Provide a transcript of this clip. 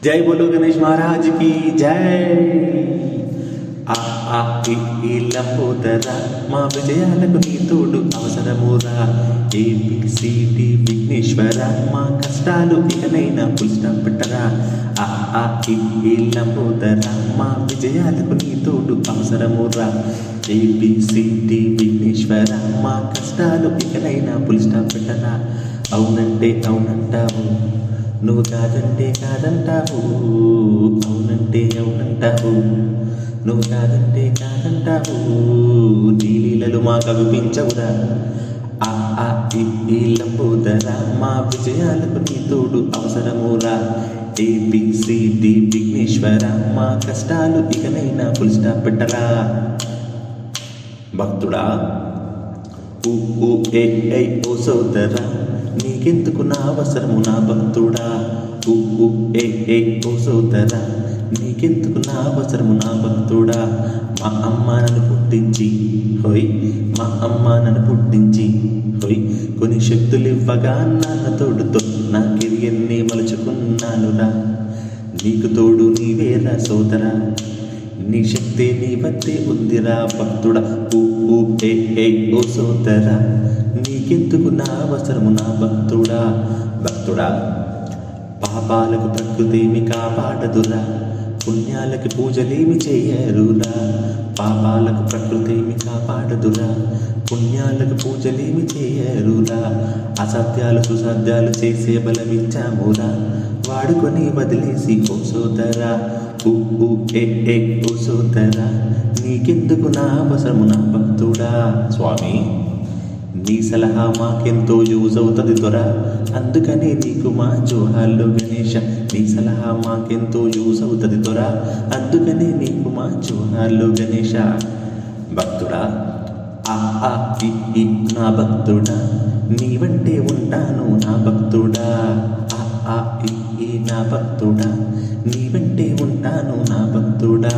जय बोलो गणेश महाराज की जय। ఆ ఆ ఈ లంబోదరా మా విజయాలకు నీ తోడు అవసరమురా. ఏబిసిడి విఘ్నేశ్వర మా కష్టాలు ఇకనైనా ఫుల్ స్టాప్ పెట్టరా. ఆ ఆ ఈ లంబోదరా మా విజయాలకు నీ తోడు అవసరమురా. ఏబిసిడి విఘ్నేశ్వర మా కష్టాలు ఇకనైనా ఫుల్ స్టాప్ పెట్టరా. అవునంటే అవునంటావు, నువ్వు కాదంటే కాదంటావు. అవునంటే అవునంటావు, నువ్వు కాదంటే కాదంటావు. నీ లీలలు మాకు అగుపించవురా. ఆ ఆ ఈ లంబోదరా మా విజయాలకు నీ తోడు అవసరమురా. ఏబిసిడి విఘ్నేశ్వర మా కష్టాలు ఇకనైనా ఫుల్ స్టాప్ పెట్టరా. భక్తుడా ఊ ఊ ఏ ఐ ఓ సోదరా నీకెందుకు నా అవసరము నా భక్తుడా. ఊ ఊ ఏ ఐ ఓ సోదరా నీకెందుకు నా అవసరము నా భక్తుడా. మా అమ్మ నన్ను పుట్టించి హోయ్, మా అమ్మ నన్ను పుట్టించి హోయ్, కొన్ని శక్తులు ఇవ్వగా నాన్న తోడుతో నా కెరియర్ని మలుచుకున్నానురా. నీకు తోడు నీవేరా సోదరా, నీ శక్తి నీ వద్దే ఉందిరా భక్తుడా. ఊ ఊ ఏ ఏ ఓ సోదరా నీకెందుకు నా అవసరము నా భక్తుడా. భక్తుడా పాపాలకు ప్రకృతేమి కాపాడదురా, పుణ్యాలకి పూజలేమి చేయరురా. పాపాలకు ప్రకృతేమి కాపాడదురా, పుణ్యాలకు పూజలేమి చేయరురా. అసాధ్యాలు సుసాధ్యాలు చేసే బలమిచ్చామురా, వాడుకొని వదిలేసి ఓ సోదరా. ఊ ఊ ఏ ఏ ఓ సోదరా నీకెందుకు నా అవసరము నా భక్తుడా. స్వామి నీ సలహా మాకెంతో యూజ్ అవుతుంది దొర, అందుకనే నీకు మా జోహార్లు గణేష. నీ సలహా మాకెంతో యూజ్ అవుతుంది దొర, అందుకనే నీకు మా జోహార్లు గణేష. భక్తుడా ఆ ఆ ఈ నా భక్తుడా నీ వంటే ఉంటాను నా భక్తుడా. ఆ ఆ ఈ నా భక్తుడా నీ వెంటే ఉంటాను నా భక్తుడా.